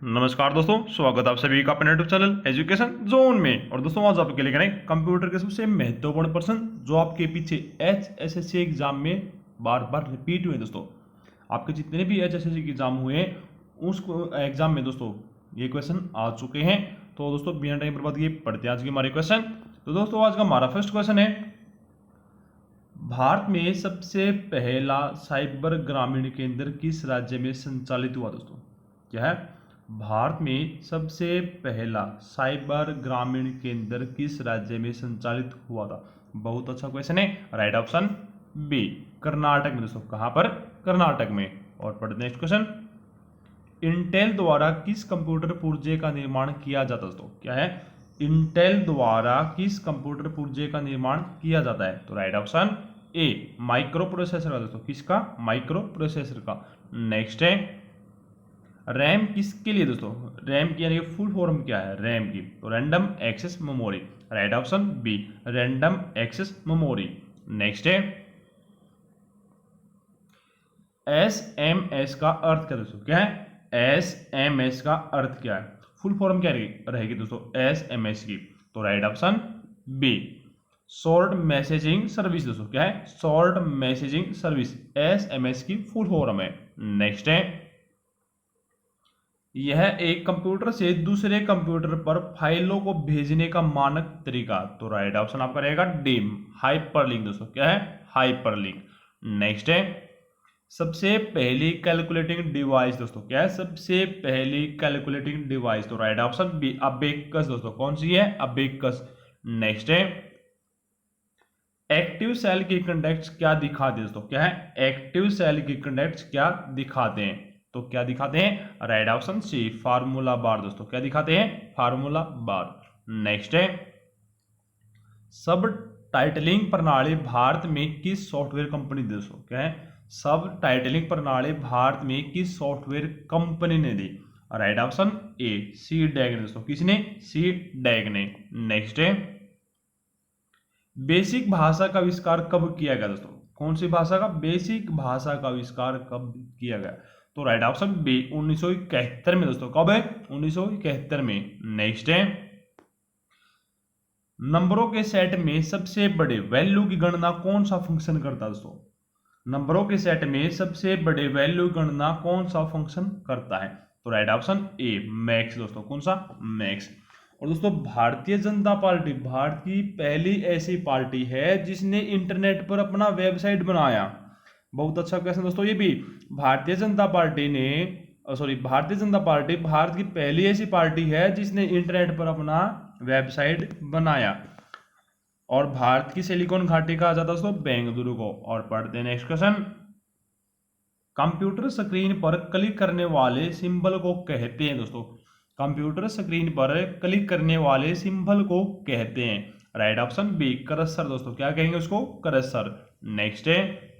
नमस्कार दोस्तों, स्वागत है आप सभी का अपने यूट्यूब चैनल एजुकेशन जोन में। और दोस्तों आज आपके लेकर आए कंप्यूटर के सबसे महत्वपूर्ण प्रश्न जो आपके पीछे HSSC एग्जाम में बार बार रिपीट हुए। दोस्तों आपके जितने भी HSSC के एग्जाम हुए उस एग्जाम में दोस्तों ये क्वेश्चन आ चुके हैं। तो दोस्तों बिना टाइम बर्बाद किए पढ़ते हैं आज के हमारे क्वेश्चन। तो दोस्तों आज का हमारा फर्स्ट क्वेश्चन है, भारत में सबसे पहला साइबर ग्रामीण केंद्र किस राज्य में संचालित हुआ। दोस्तों क्या है, भारत में सबसे पहला साइबर ग्रामीण केंद्र किस राज्य में संचालित हुआ था। बहुत अच्छा क्वेश्चन है। राइट ऑप्शन बी, कर्नाटक में। दोस्तों कहां पर, कर्नाटक में। और पढ़ते नेक्स्ट क्वेश्चन, इंटेल द्वारा किस कंप्यूटर पुर्जे का निर्माण किया जाता है। दोस्तों क्या है, इंटेल द्वारा किस कंप्यूटर पुर्जे का निर्माण किया जाता है। तो राइट ऑप्शन ए, माइक्रो प्रोसेसर का। दोस्तों किसका, माइक्रो प्रोसेसर का। नेक्स्ट है, रैम किसके लिए। दोस्तों रैम की यानी फुल फॉर्म क्या है, रैम की। तो random access memory. Right option B, random access memory. Next है, एसएमएस का अर्थ क्या। दोस्तों क्या है, एसएमएस का अर्थ क्या है, फुल फॉर्म क्या रहेगी दोस्तों एसएमएस की। तो right option B, short messaging service. दोस्तों क्या है, शॉर्ट मैसेजिंग सर्विस एसएमएस की फुल फॉर्म है। नेक्स्ट है, यह एक कंप्यूटर से दूसरे कंप्यूटर पर फाइलों को भेजने का मानक तरीका। तो राइट ऑप्शन आपका रहेगा डी, हाइपरलिंक। दोस्तों क्या है, हाइपरलिंक। नेक्स्ट है, सबसे पहली कैलकुलेटिंग डिवाइस। दोस्तों क्या है, सबसे पहली कैलकुलेटिंग डिवाइस। तो राइट ऑप्शन बी, अबेकस। दोस्तों कौन सी है, अबेकस। नेक्स्ट है, एक्टिव सेल की कंडक्ट्स क्या दिखाते हैं। दोस्तों क्या है, एक्टिव सेल की कंडक्ट्स क्या दिखाते हैं। तो क्या दिखाते हैं, right option C, formula bar. दोस्तों क्या दिखाते हैं, फार्मूला बार। नेक्स्ट है, सब टाइटलिंग प्रणाली भारत में किस सॉफ्टवेयर कंपनी। दोस्तों क्या है, सब टाइटलिंग प्रणाली भारत में किस सॉफ्टवेयर कंपनी ने दी। राइट ऑप्शन ए, सी डैग ने। दोस्तों किसने, सी डैग ने। नेक्स्ट है, बेसिक भाषा का आविष्कार कब किया गया। दोस्तों कौन सी भाषा का, बेसिक भाषा का आविष्कार कब किया गया। तो राइट ऑप्शन बी, 1971 में। दोस्तों कब है, 1971 में। नेक्स्ट है, नंबरों के सेट में सबसे बड़े वैल्यू की गणना कौन सा फंक्शन करता है। दोस्तों नंबरों के सेट में सबसे बड़े वैल्यू गणना कौन सा फंक्शन करता है। तो राइट ऑप्शन ए, मैक्स। दोस्तों कौन सा, मैक्स। और दोस्तों भारतीय जनता पार्टी भारत की पहली ऐसी पार्टी है जिसने इंटरनेट पर अपना वेबसाइट बनाया। बहुत अच्छा क्वेश्चन दोस्तों ये भी। भारतीय जनता पार्टी ने भारतीय जनता पार्टी भारत की पहली ऐसी पार्टी है जिसने इंटरनेट पर अपना वेबसाइट बनाया। और भारत की सिलिकॉन घाटी कहा जाता है दोस्तों बेंगलुरु को। और पढ़ते हैं नेक्स्ट क्वेश्चन, कंप्यूटर स्क्रीन पर क्लिक करने वाले सिंबल को कहते हैं। दोस्तों कंप्यूटर स्क्रीन पर क्लिक करने वाले सिंबल को कहते हैं। Right option B, cursor. दोस्तों क्या कहेंगे उसको, कर्सर। नेक्स्ट है,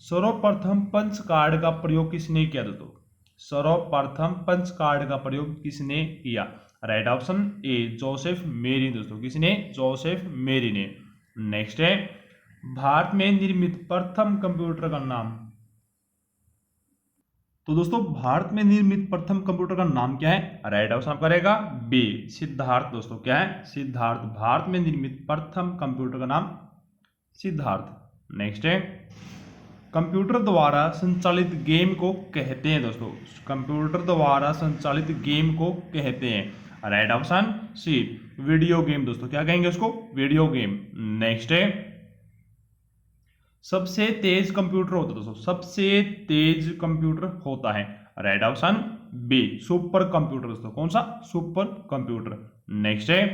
सर्वप्रथम पंच कार्ड का प्रयोग किसने किया। दोस्तों सर्वप्रथम पंच कार्ड का प्रयोग किसने किया। राइट ऑप्शन ए, जोसेफ मेरी। दोस्तों किसने, जोसेफ मेरी ने। नेक्स्ट है, भारत में निर्मित प्रथम कंप्यूटर का नाम। तो दोस्तों भारत में निर्मित प्रथम कंप्यूटर का नाम क्या है। राइट ऑप्शन आपका रहेगा बी, सिद्धार्थ। दोस्तों क्या है, सिद्धार्थ। भारत में निर्मित प्रथम कंप्यूटर का नाम सिद्धार्थ। नेक्स्ट है, कंप्यूटर द्वारा संचालित गेम को कहते हैं। दोस्तों कंप्यूटर द्वारा संचालित गेम को कहते हैं। Right option C, video game. दोस्तों क्या कहेंगे उसको, वीडियो गेम। नेक्स्ट है, सबसे तेज कंप्यूटर होता है। दोस्तों सबसे तेज कंप्यूटर होता है। Right option B, super computer. दोस्तों कौन सा, सुपर कंप्यूटर। नेक्स्ट है,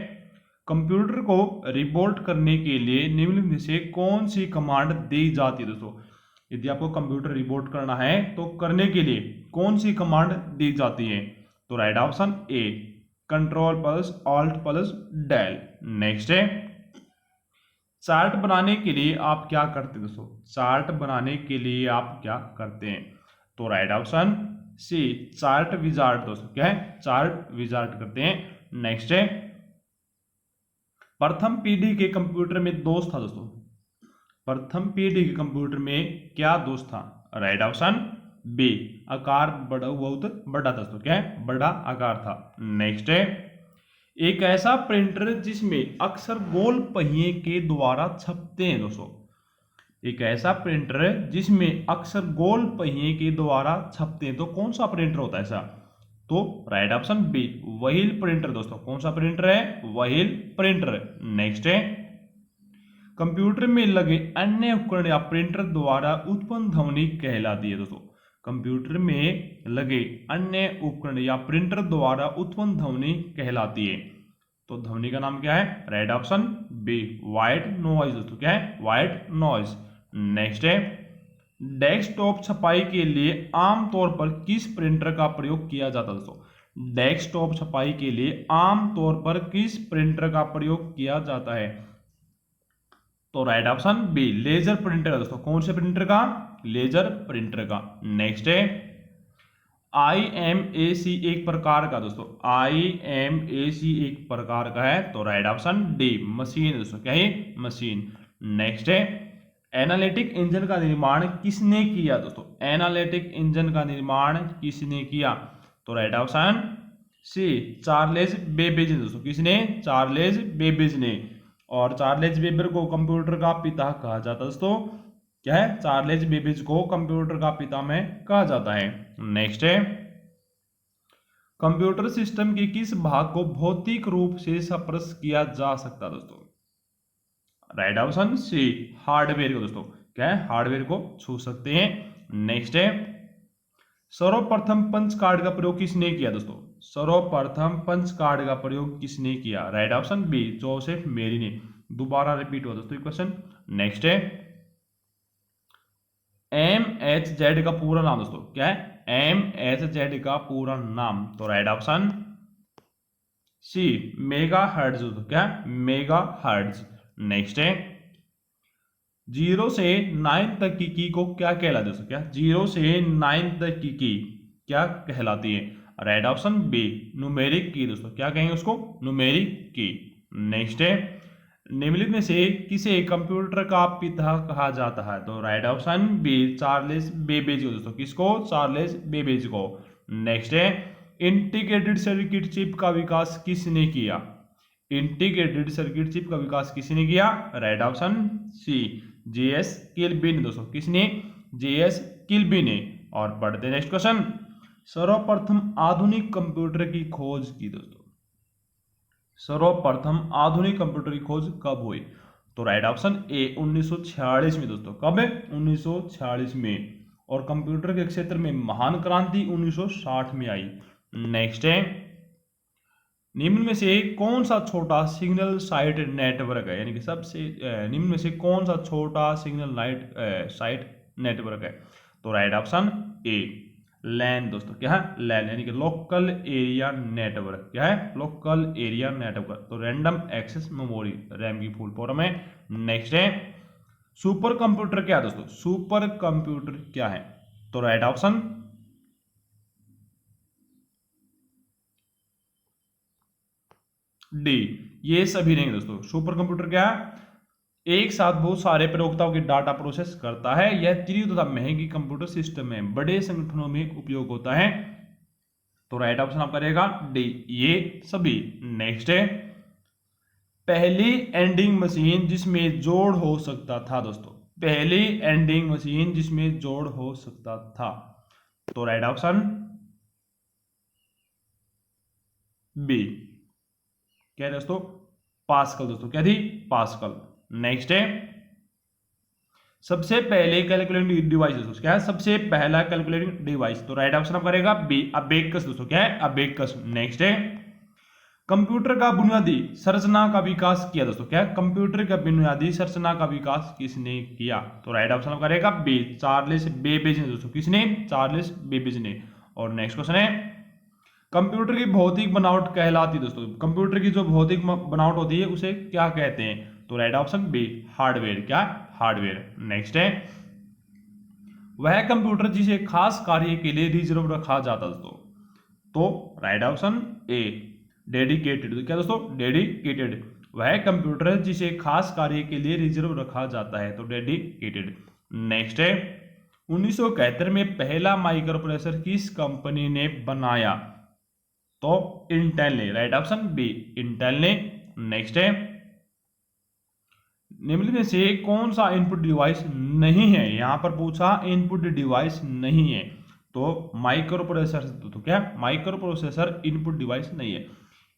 कंप्यूटर को रिबोट करने के लिए निम्नलिखित में से कौन सी कमांड दी जाती है। दोस्तों यदि आपको कंप्यूटर रिबोट करना है तो करने के लिए कौन सी कमांड दी जाती है। तो right option A, control plus alt plus del. Next है, चार्ट बनाने के लिए आप क्या करते हैं। दोस्तों चार्ट बनाने के लिए आप क्या करते हैं। तो right option C, chart wizard. दोस्तों क्या है, चार्ट विजार्ड करते हैं। नेक्स्ट है, प्रथम पीढ़ी के कंप्यूटर में दोष था। दोस्तों प्रथम पीढ़ी के कंप्यूटर में क्या दोष था। राइट ऑप्शन बी, आकार बड़ा बहुत बड़ा था दोस्तों, क्या है, बड़ा आकार था। नेक्स्ट है, एक ऐसा प्रिंटर जिसमें अक्सर गोल पहिए के द्वारा छपते हैं दोस्तों। एक ऐसा प्रिंटर है जिसमें अक्सर गोल पहिए के द्वारा छपते हैं, तो कौन सा प्रिंटर होता है ऐसा? तो right option B, wheel printer दोस्तों। कौन सा प्रिंटर है? Wheel printer. नेक्स्ट है, कंप्यूटर में लगे अन्य उपकरण या प्रिंटर द्वारा उत्पन्न ध्वनि कहलाती है दोस्तों। कंप्यूटर में लगे अन्य उपकरण या प्रिंटर द्वारा उत्पन्न ध्वनि कहलाती है, तो ध्वनि का नाम क्या है? Right option B, white noise दोस्तों। क्या है? White noise. नेक्स्ट है, डेस्कटॉप छपाई के लिए आमतौर पर किस प्रिंटर का प्रयोग किया जाता है दोस्तों? डेस्कटॉप छपाई के लिए आमतौर पर किस प्रिंटर का प्रयोग किया जाता है? तो right option B, laser printer का दोस्तों। कौन से प्रिंटर का? लेजर प्रिंटर का। नेक्स्ट है, IMAC एक प्रकार का दोस्तों, IMAC एक प्रकार का है, तो राइट ऑप्शन डी, मशीन दोस्तों। क्या है? मशीन। नेक्स्ट है, एनालिटिक इंजन का निर्माण किसने किया दोस्तों? एनालिटिक इंजन का निर्माण किसने किया? तो right option C, Charles Babbage ने दोस्तों। किसने? चार्लेस बेबेज ने। और चार्लेस बेबेज को कंप्यूटर का पिता कहा जाता है दोस्तों। क्या है? चार्लेस बेबेज को कंप्यूटर का पिता में कहा जाता है। नेक्स्ट है, कंप्यूटर सिस्टम के किस भाग को भौतिक रूप से स्पर्श किया जा सकता है दोस्तों? राइट ऑप्शन सी, हार्डवेयर को दोस्तों। क्या है? हार्डवेयर को छू सकते हैं। नेक्स्ट है, सर्वप्रथम पंच कार्ड का प्रयोग किसने किया दोस्तों? सर्वप्रथम पंच कार्ड का प्रयोग किसने किया? राइट ऑप्शन बी, जोसेफ मेरी ने। दोबारा रिपीट हुआ दोस्तों क्वेश्चन। नेक्स्ट है, MHZ का पूरा नाम दोस्तों। क्या है? MHZ का पूरा नाम, तो right option C, mega hertz दोस्तों। क्या? Mega hertz. नेक्स्ट है, 0 से 9 तक की की को क्या कहलाती है दोस्तों? क्या 0 से 9 तक की क्या कहलाती है? राइट ऑप्शन बी, न्यूमेरिक की दोस्तों। क्या कहेंगे उसको? न्यूमेरिक की। नेक्स्ट है, निम्नलिखित में से किसे कंप्यूटर का पिता कहा जाता है? तो right option B, Charles Babbage को दोस्तों। किसको? चार्लेस बेबेज को। नेक्स्ट है, इंटीग्रेटेड सर्किट चिप का विकास किसने किया? इंटीग्रेटेड सर्किट चिप का विकास किसने किया? Right option C, JS Kilby ने दोस्तों। किसने? JS किल्बी ने। और पढ़ते नेक्स्ट क्वेश्चन, सर्वप्रथम आधुनिक कंप्यूटर की खोज की दोस्तों। सर्वप्रथम आधुनिक कंप्यूटर की खोज कब हुई? तो राइट ऑप्शन ए, 1946 में दोस्तों। कब है? 1946 में। और कंप्यूटर के क्षेत्र में महान क्रांति 1960 में आई। नेक्स्ट है, निम्न में से कौन सा छोटा सिग्नल साइट नेटवर्क है? यानी कि सबसे निम्न में से कौन सा छोटा सिग्नल साइट नेटवर्क है? तो राइट ऑप्शन ए, लैन दोस्तों। क्या है? लैन, यानी कि लोकल एरिया नेटवर्क। क्या है? Local area network. तो रैंडम एक्सेस मेमोरी, रैम की फुल फॉर्म है। नेक्स्ट है, सुपर कंप्यूटर क्या है दोस्तों? सुपर कंप्यूटर क्या है? तो राइट ऑप्शन डी, ये सभी नहीं दोस्तों। सुपर कंप्यूटर क्या है? एक साथ बहुत सारे प्रयोक्ताओं के डाटा प्रोसेस करता है। यह तीव्र तथा महंगी कंप्यूटर सिस्टम में बड़े संगठनों में उपयोग होता है। तो राइट ऑप्शन आपका रहेगा डी, ये सभी। नेक्स्ट है, पहली एंडिंग मशीन जिसमें जोड़ हो सकता था दोस्तों। पहली एंडिंग मशीन जिसमें जोड़ हो सकता था, तो राइट ऑप्शन बी, क्या है दोस्तों? पास्कल दोस्तों। क्या थी? पास्कल। नेक्स्ट है, सबसे पहले कैलकुलेटिंग डिवाइस दोस्तों। क्या है? सबसे पहला कैलकुलेटिंग डिवाइस, तो राइट ऑप्शन आपका रहेगा बी, अबेकस दोस्तों। क्या है? अबेकस। नेक्स्ट है, कंप्यूटर का बुनियादी संरचना का विकास किया दोस्तों। क्या है? कंप्यूटर का बुनियादी संरचना का विकास किसने किया? तो राइट ऑप्शन आपका रहेगा बी, चार्ल्स बेबेज ने दोस्तों। किसने? चार्ल्स बेबेज ने। और नेक्स्ट क्वेश्चन है, कंप्यूटर की भौतिक बनावट कहलाती है दोस्तों। कंप्यूटर की जो भौतिक बनावट होती है उसे क्या कहते हैं? तो राइट ऑप्शन बी, हार्डवेयर। क्या? हार्डवेयर। नेक्स्ट है, वह कंप्यूटर जिसे खास कार्य के लिए रिजर्व रखा जाता दोस्तों। तो राइट ऑप्शन ए, डेडिकेटेड। क्या दोस्तों? डेडिकेटेड। वह कंप्यूटर जिसे खास कार्य के लिए रिजर्व रखा जाता है, तो डेडिकेटेड। नेक्स्ट है, 1971 में पहला माइक्रो प्रोसेसर किस कंपनी ने बनाया? तो इंटेल ने, राइट ऑप्शन बी, इंटेल ने। नेक्स्ट है, निम्नलिखित में से कौन सा इनपुट डिवाइस नहीं है? यहां पर पूछा इनपुट डिवाइस नहीं है, तो माइक्रो प्रोसेसर, तो क्या माइक्रो प्रोसेसर इनपुट डिवाइस नहीं है।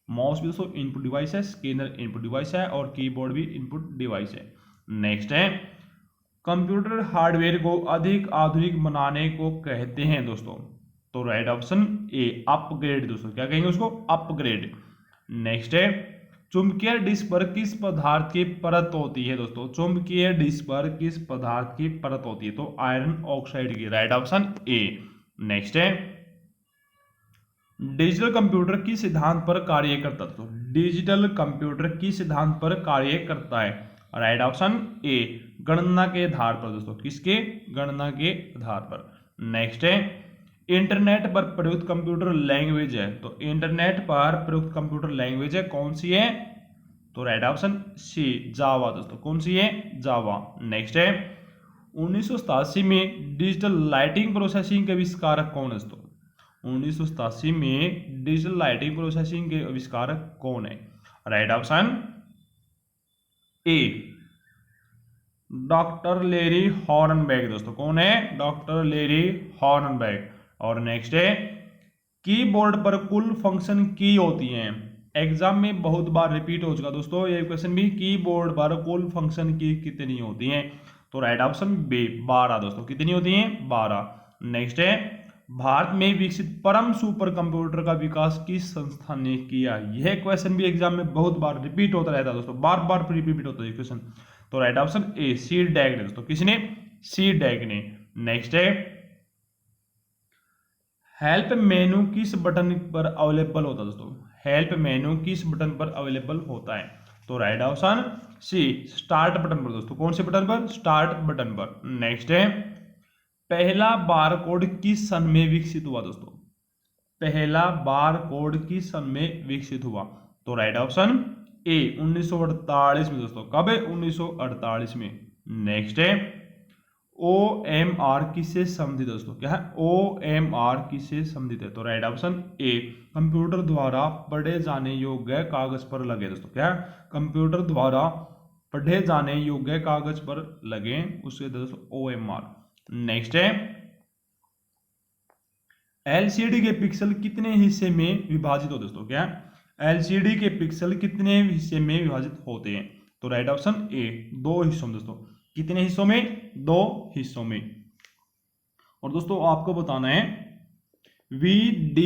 माउस भी दोस्तों इनपुट डिवाइस है, स्कैनर इनपुट डिवाइस है और कीबोर्ड भी इनपुट डिवाइस है। नेक्स्ट है, कंप्यूटर हार्डवेयर को अधिक आधुनिक बनाने को कहते हैं दोस्तों? तो राइट ऑप्शन ए, अपग्रेड दोस्तों। क्या कहेंगे उसको? अपग्रेड। नेक्स्ट है, चुंबकीय डिस्क पर किस पदार्थ की परत होती है दोस्तों? चुंबकीय डिस्क पर किस पदार्थ की परत होती है? तो आयरन ऑक्साइड की, राइट ऑप्शन ए। नेक्स्ट है, डिजिटल कंप्यूटर किस सिद्धांत पर कार्य करता है? तो डिजिटल कंप्यूटर किस सिद्धांत पर कार्य करता है? राइट ऑप्शन ए, गणना के आधार पर दोस्तों। किसके? गणना के आधार पर। नेक्स्ट है, इंटरनेट पर प्रयुक्त कंप्यूटर लैंग्वेज है, तो इंटरनेट पर प्रयुक्त कंप्यूटर लैंग्वेज है कौन सी है? तो राइट ऑप्शन सी, जावा दोस्तों। कौन सी है? जावा। नेक्स्ट है, 1987 में डिजिटल लाइटिंग प्रोसेसिंग के आविष्कारक कौन है दोस्तों? 1987 में डिजिटल लाइटिंग प्रोसेसिंग के आविष्कारक कौन है? राइट ऑप्शन ए, डॉक्टर लेरी हॉर्नबेग दोस्तों। कौन है? डॉक्टर लेरी हॉर्नबेग। और नेक्स्ट है, कीबोर्ड पर कुल फंक्शन की होती हैं? एग्जाम में बहुत बार रिपीट हो चुका दोस्तों ये क्वेश्चन भी, कीबोर्ड पर कुल फंक्शन की कितनी होती हैं? तो राइट ऑप्शन बी, 12 दोस्तों। कितनी होती हैं? 12। नेक्स्ट है, भारत में विकसित परम सुपर कंप्यूटर का विकास किस संस्था ने किया? यह क्वेश्चन भी एग्जाम में बहुत बार रिपीट होता रहता है दोस्तों, बार बार रिपीट होता है क्वेश्चन। तो राइट ऑप्शन ए, सी डैग ने दोस्तों। किसने? सी डैग ने। नेक्स्ट है, हेल्प मेनू किस बटन पर अवेलेबल होता है दोस्तों? हेल्प मेनू किस बटन पर अवेलेबल होता है? तो right option C, start button पर दोस्तों। कौन से बटन पर? स्टार्ट बटन पर। नेक्स्ट है, पहला बारकोड किस सन में विकसित हुआ दोस्तों? पहला बारकोड किस सन में विकसित हुआ? तो राइट ऑप्शन ए, 1948 में दोस्तों। कब है? 1948 में। नेक्स्ट है, OMR किससे संबंधित दोस्तों? क्या है? OMR किससे संबंधित है? तो राइट ऑप्शन ए, कंप्यूटर द्वारा पढ़े जाने योग्य कागज पर लगे दोस्तों। क्या है? कंप्यूटर द्वारा पढ़े जाने योग्य कागज पर लगे, उससे दोस्तों OMR। नेक्स्ट है, LCD के पिक्सल कितने हिस्से में विभाजित होते दोस्तों? क्या LCD के पिक्सल कितने हिस्से में विभाजित होते हैं? तो राइट ऑप्शन ए, 2 हिस्सों में दोस्तों। कितने हिस्सों में? 2 हिस्सों में। और दोस्तों आपको बताना है VD,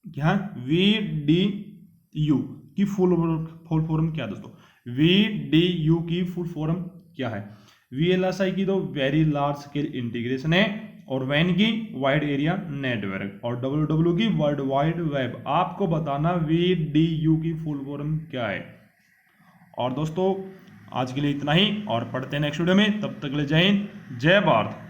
क्या VDU की फुल फॉर्म क्या दोस्तों? VDU की फुल फॉर्म क्या है? VLSI की तो वेरी लार्ज स्केल इंटीग्रेशन है, और वैन की वाइड एरिया नेटवर्क, और WW की वर्ल्ड वाइड वेब। आपको बताना VDU की फुल फॉर्म क्या है। और दोस्तों आज के लिए इतना ही, और पढ़ते हैं नेक्स्ट वीडियो में। तब तक के लिए जय हिंद, जय भारत।